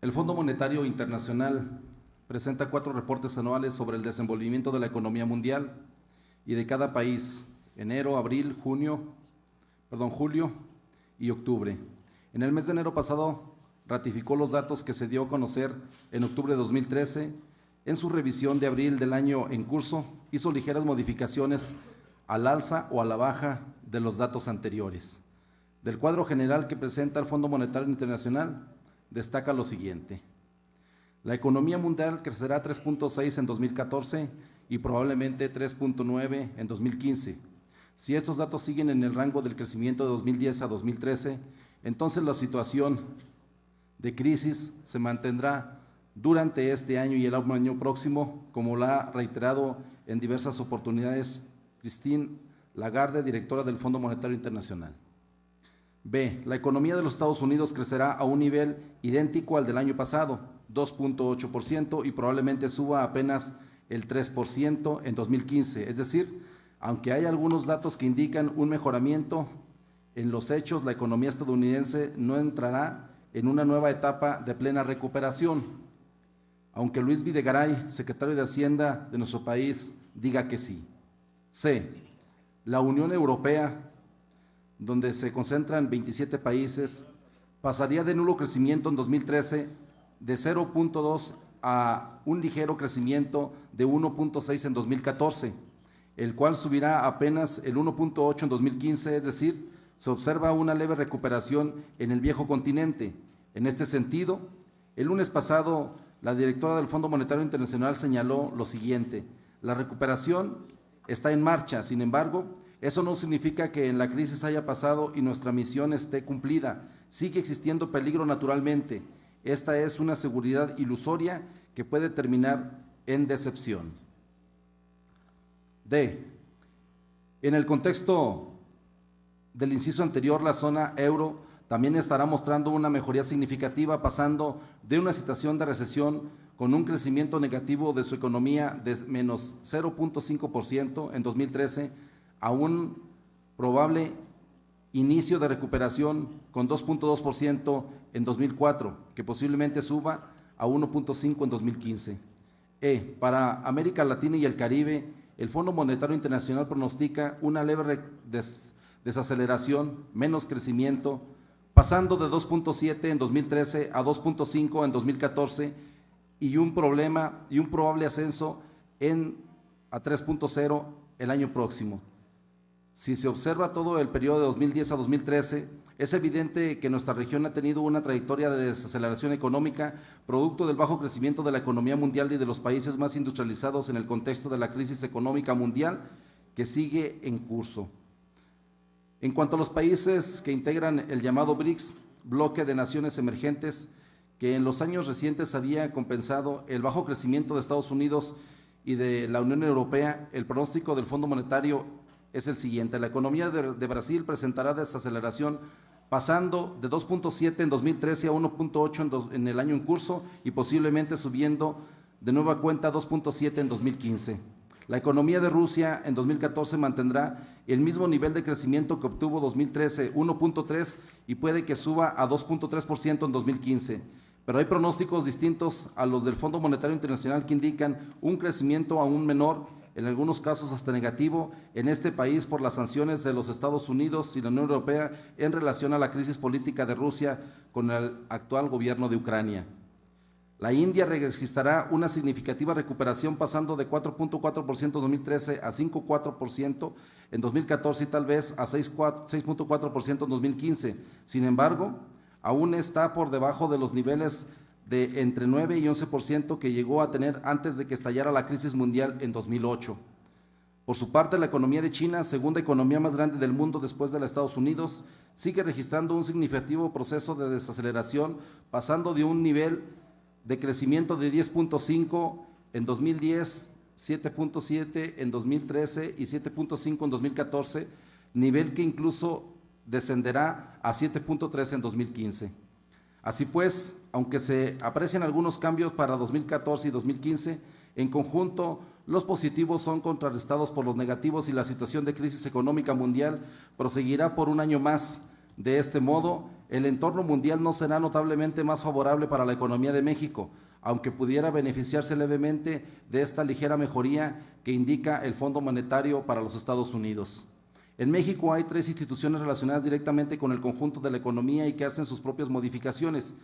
El Fondo Monetario Internacional presenta 4 reportes anuales sobre el desenvolvimiento de la economía mundial y de cada país, enero, abril, julio y octubre. En el mes de enero pasado ratificó los datos que se dio a conocer en octubre de 2013. En su revisión de abril del año en curso, hizo ligeras modificaciones al alza o a la baja de los datos anteriores. Del cuadro general que presenta el Fondo Monetario Internacional, destaca lo siguiente: la economía mundial crecerá 3.6 en 2014 y probablemente 3.9 en 2015. Si estos datos siguen en el rango del crecimiento de 2010 a 2013, entonces la situación de crisis se mantendrá durante este año y el año próximo, como lo ha reiterado en diversas oportunidades Christine Lagarde, directora del Fondo Monetario Internacional. B. La economía de los Estados Unidos crecerá a un nivel idéntico al del año pasado, 2.8%, y probablemente suba apenas el 3% en 2015. Es decir, aunque hay algunos datos que indican un mejoramiento, en los hechos la economía estadounidense no entrará en una nueva etapa de plena recuperación, aunque Luis Videgaray, secretario de Hacienda de nuestro país, diga que sí. C. La Unión Europea, donde se concentran 27 países, pasaría de nulo crecimiento en 2013 de 0.2 a un ligero crecimiento de 1.6 en 2014, el cual subirá apenas el 1.8 en 2015, es decir, se observa una leve recuperación en el viejo continente. En este sentido, el lunes pasado, la directora del Fondo Monetario Internacional señaló lo siguiente: la recuperación está en marcha, sin embargo, eso no significa que en la crisis haya pasado y nuestra misión esté cumplida. Sigue existiendo peligro naturalmente. Esta es una seguridad ilusoria que puede terminar en decepción. D. En el contexto del inciso anterior, la zona euro también estará mostrando una mejoría significativa, pasando de una situación de recesión con un crecimiento negativo de su economía de menos 0.5% en 2013 a un probable inicio de recuperación con 2.2% en 2004, que posiblemente suba a 1.5 en 2015. Para América Latina y el Caribe, el Fondo Monetario Internacional pronostica una leve desaceleración, menos crecimiento, pasando de 2.7 en 2013 a 2.5 en 2014 y un probable ascenso a 3.0 el año próximo. Si se observa todo el periodo de 2010 a 2013, es evidente que nuestra región ha tenido una trayectoria de desaceleración económica, producto del bajo crecimiento de la economía mundial y de los países más industrializados en el contexto de la crisis económica mundial que sigue en curso. En cuanto a los países que integran el llamado BRICS, bloque de naciones emergentes, que en los años recientes había compensado el bajo crecimiento de Estados Unidos y de la Unión Europea, el pronóstico del Fondo Monetario es el siguiente: la economía de Brasil presentará desaceleración, pasando de 2.7 en 2013 a 1.8 en el año en curso y posiblemente subiendo de nueva cuenta a 2.7 en 2015. La economía de Rusia en 2014 mantendrá el mismo nivel de crecimiento que obtuvo 2013, 1.3, y puede que suba a 2.3% en 2015. Pero hay pronósticos distintos a los del Fondo Monetario Internacional que indican un crecimiento aún menor, en algunos casos hasta negativo, en este país por las sanciones de los Estados Unidos y la Unión Europea en relación a la crisis política de Rusia con el actual gobierno de Ucrania. La India registrará una significativa recuperación, pasando de 4.4% en 2013 a 5.4% en 2014 y tal vez a 6.4% en 2015. Sin embargo, aún está por debajo de los niveles de entre 9 y 11% que llegó a tener antes de que estallara la crisis mundial en 2008. Por su parte, la economía de China, segunda economía más grande del mundo después de los Estados Unidos, sigue registrando un significativo proceso de desaceleración, pasando de un nivel de crecimiento de 10.5 en 2010, 7.7 en 2013 y 7.5 en 2014, nivel que incluso descenderá a 7.3 en 2015. Así pues, aunque se aprecian algunos cambios para 2014 y 2015, en conjunto los positivos son contrarrestados por los negativos y la situación de crisis económica mundial proseguirá por un año más. De este modo, el entorno mundial no será notablemente más favorable para la economía de México, aunque pudiera beneficiarse levemente de esta ligera mejoría que indica el Fondo Monetario para los Estados Unidos. En México hay 3 instituciones relacionadas directamente con el conjunto de la economía y que hacen sus propias modificaciones: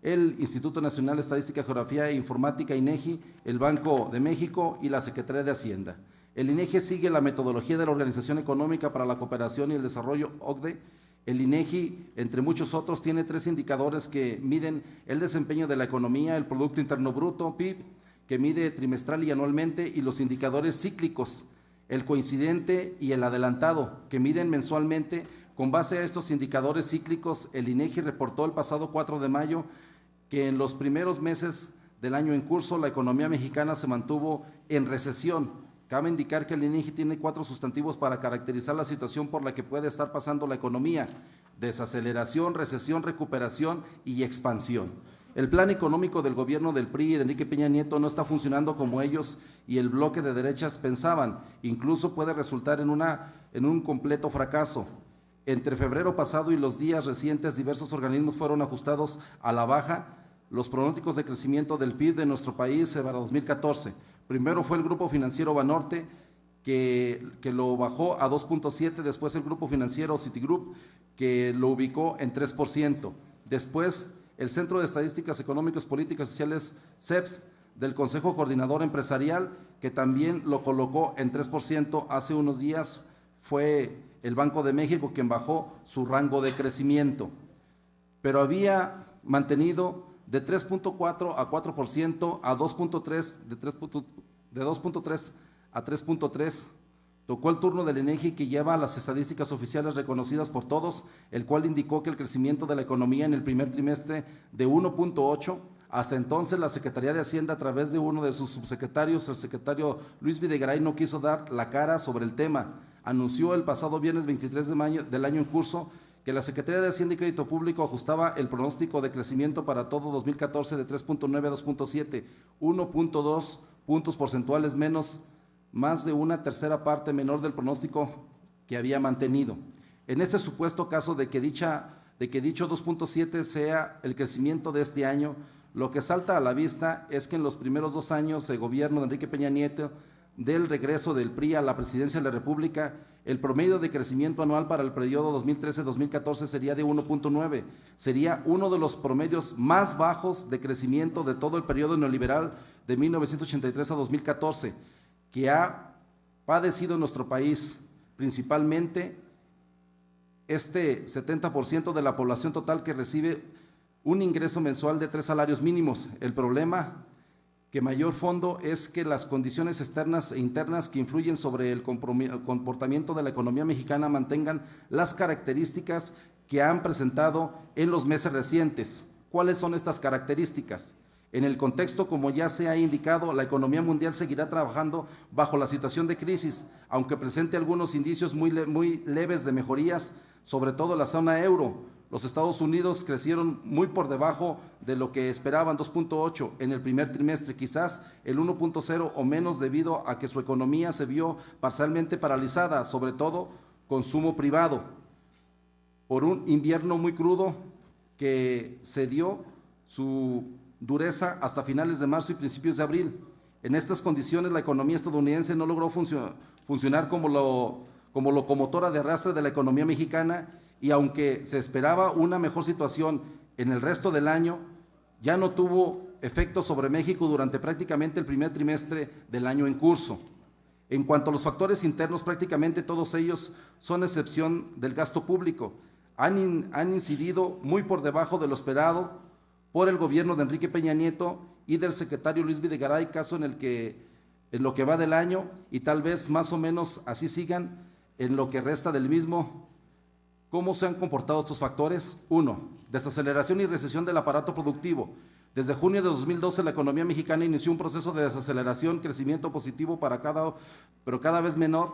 el Instituto Nacional de Estadística, Geografía e Informática, INEGI, el Banco de México y la Secretaría de Hacienda. El INEGI sigue la metodología de la Organización Económica para la Cooperación y el Desarrollo, OCDE. El INEGI, entre muchos otros, tiene 3 indicadores que miden el desempeño de la economía: el Producto Interno Bruto, PIB, que mide trimestral y anualmente, y los indicadores cíclicos, el coincidente y el adelantado, que miden mensualmente. Con base a estos indicadores cíclicos, el INEGI reportó el pasado 4 de mayo que en los primeros meses del año en curso la economía mexicana se mantuvo en recesión. Cabe indicar que el INEGI tiene 4 sustantivos para caracterizar la situación por la que puede estar pasando la economía: desaceleración, recesión, recuperación y expansión. El plan económico del gobierno del PRI y de Enrique Peña Nieto no está funcionando como ellos y el bloque de derechas pensaban. Incluso puede resultar en un completo fracaso. Entre febrero pasado y los días recientes, diversos organismos fueron ajustados a la baja los pronósticos de crecimiento del PIB de nuestro país para 2014. Primero fue el Grupo Financiero Banorte, que lo bajó a 2.7, después el Grupo Financiero Citigroup, que lo ubicó en 3%. Después, el Centro de Estadísticas Económicas, Políticas Sociales, CEPS, del Consejo Coordinador Empresarial, que también lo colocó en 3%. Hace unos días fue el Banco de México quien bajó su rango de crecimiento, pero había mantenido de 3.4 a 4%, a 2.3, de 2.3 a 3.3. Tocó el turno del INEGI, que lleva las estadísticas oficiales reconocidas por todos, el cual indicó que el crecimiento de la economía en el primer trimestre de 1.8. Hasta entonces la Secretaría de Hacienda, a través de uno de sus subsecretarios, el secretario Luis Videgaray, no quiso dar la cara sobre el tema. Anunció el pasado viernes 23 de mayo del año en curso que la Secretaría de Hacienda y Crédito Público ajustaba el pronóstico de crecimiento para todo 2014 de 3.9 a 2.7, 1.2 puntos porcentuales menos, más de una tercera parte menor del pronóstico que había mantenido. En este supuesto caso de que dicho 2.7 sea el crecimiento de este año, lo que salta a la vista es que en los primeros 2 años de gobierno de Enrique Peña Nieto, del regreso del PRI a la presidencia de la República, el promedio de crecimiento anual para el periodo 2013-2014 sería de 1.9. Sería uno de los promedios más bajos de crecimiento de todo el periodo neoliberal de 1983 a 2014, que ha padecido nuestro país, principalmente este 70% de la población total que recibe un ingreso mensual de 3 salarios mínimos. El problema que mayor fondo es que las condiciones externas e internas que influyen sobre el comportamiento de la economía mexicana mantengan las características que han presentado en los meses recientes. ¿Cuáles son estas características? En el contexto, como ya se ha indicado, la economía mundial seguirá trabajando bajo la situación de crisis, aunque presente algunos indicios muy leves de mejorías, sobre todo la zona euro. Los Estados Unidos crecieron muy por debajo de lo que esperaban, 2.8 en el primer trimestre, quizás el 1.0 o menos, debido a que su economía se vio parcialmente paralizada, sobre todo consumo privado, por un invierno muy crudo que se dio su dureza hasta finales de marzo y principios de abril. En estas condiciones, la economía estadounidense no logró funcionar como locomotora de arrastre de la economía mexicana, y aunque se esperaba una mejor situación en el resto del año, ya no tuvo efecto sobre México durante prácticamente el primer trimestre del año en curso. En cuanto a los factores internos, prácticamente todos ellos son excepción del gasto público. Han incidido muy por debajo de lo esperado por el gobierno de Enrique Peña Nieto y del secretario Luis Videgaray, caso en lo que va del año, y tal vez más o menos así sigan en lo que resta del mismo. ¿Cómo se han comportado estos factores? 1. Desaceleración y recesión del aparato productivo. Desde junio de 2012 la economía mexicana inició un proceso de desaceleración, crecimiento positivo pero cada vez menor,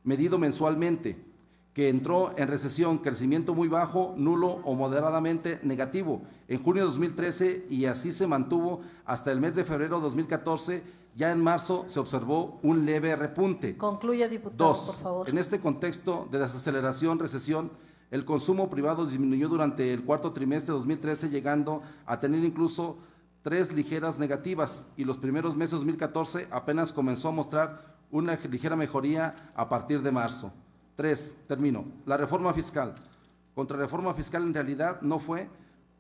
medido mensualmente, que entró en recesión, crecimiento muy bajo, nulo o moderadamente negativo en junio de 2013, y así se mantuvo hasta el mes de febrero de 2014. Ya en marzo se observó un leve repunte. Concluye, diputado, por favor. 2. En este contexto de desaceleración, recesión, El consumo privado disminuyó durante el cuarto trimestre de 2013, llegando a tener incluso 3 ligeras negativas, y los primeros meses de 2014 apenas comenzó a mostrar una ligera mejoría a partir de marzo. 3, termino. La reforma fiscal. Contrarreforma fiscal en realidad no fue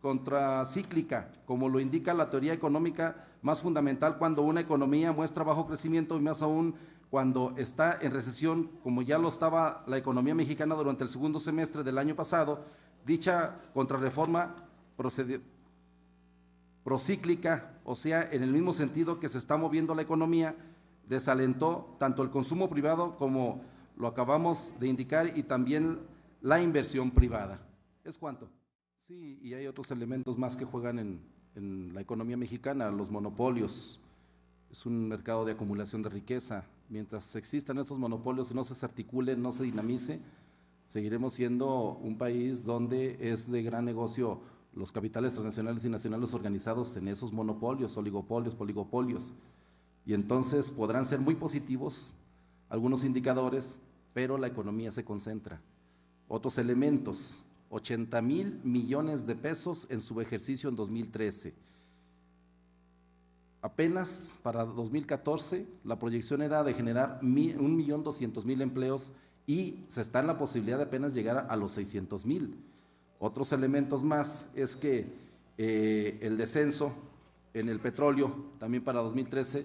contracíclica, como lo indica la teoría económica más fundamental cuando una economía muestra bajo crecimiento, y más aún cuando está en recesión, como ya lo estaba la economía mexicana durante el segundo semestre del año pasado. Dicha contrarreforma procíclica, o sea, en el mismo sentido que se está moviendo la economía, desalentó tanto el consumo privado como lo acabamos de indicar, y también la inversión privada. ¿Es cuánto? Sí, y hay otros elementos más que juegan en la economía mexicana, los monopolios. Es un mercado de acumulación de riqueza. Mientras existan estos monopolios y no se articulen, no se dinamice, seguiremos siendo un país donde es de gran negocio los capitales transnacionales y nacionales organizados en esos monopolios, oligopolios, poligopolios. Y entonces podrán ser muy positivos algunos indicadores, pero la economía se concentra. Otros elementos: 80,000 millones de pesos en su ejercicio en 2013. Apenas para 2014 la proyección era de generar 1,200,000 empleos, y se está en la posibilidad de apenas llegar a los 600,000. Otros elementos más es que el descenso en el petróleo también para 2013,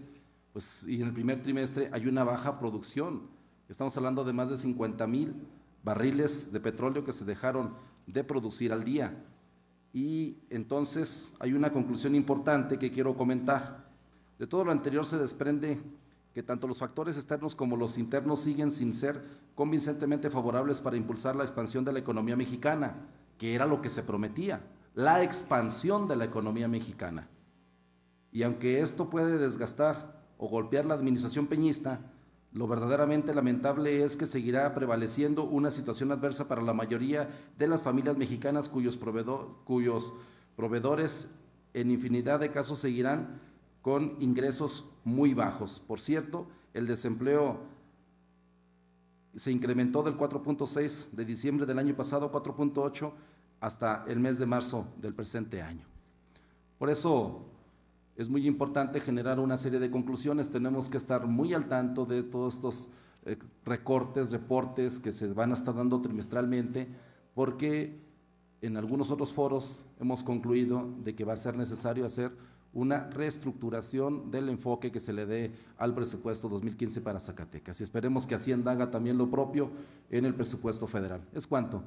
pues, y en el primer trimestre hay una baja producción. Estamos hablando de más de 50,000 barriles de petróleo que se dejaron de producir al día. Y entonces hay una conclusión importante que quiero comentar. De todo lo anterior se desprende que tanto los factores externos como los internos siguen sin ser convincentemente favorables para impulsar la expansión de la economía mexicana, que era lo que se prometía, la expansión de la economía mexicana. Y aunque esto puede desgastar o golpear la administración peñista, lo verdaderamente lamentable es que seguirá prevaleciendo una situación adversa para la mayoría de las familias mexicanas cuyos proveedores en infinidad de casos seguirán con ingresos muy bajos. Por cierto, el desempleo se incrementó del 4.6 de diciembre del año pasado a 4.8 hasta el mes de marzo del presente año. Por eso es muy importante generar una serie de conclusiones. Tenemos que estar muy al tanto de todos estos recortes, reportes que se van a estar dando trimestralmente, porque en algunos otros foros hemos concluido de que va a ser necesario hacer una reestructuración del enfoque que se le dé al presupuesto 2015 para Zacatecas, y esperemos que Hacienda haga también lo propio en el presupuesto federal. ¿Es cuánto?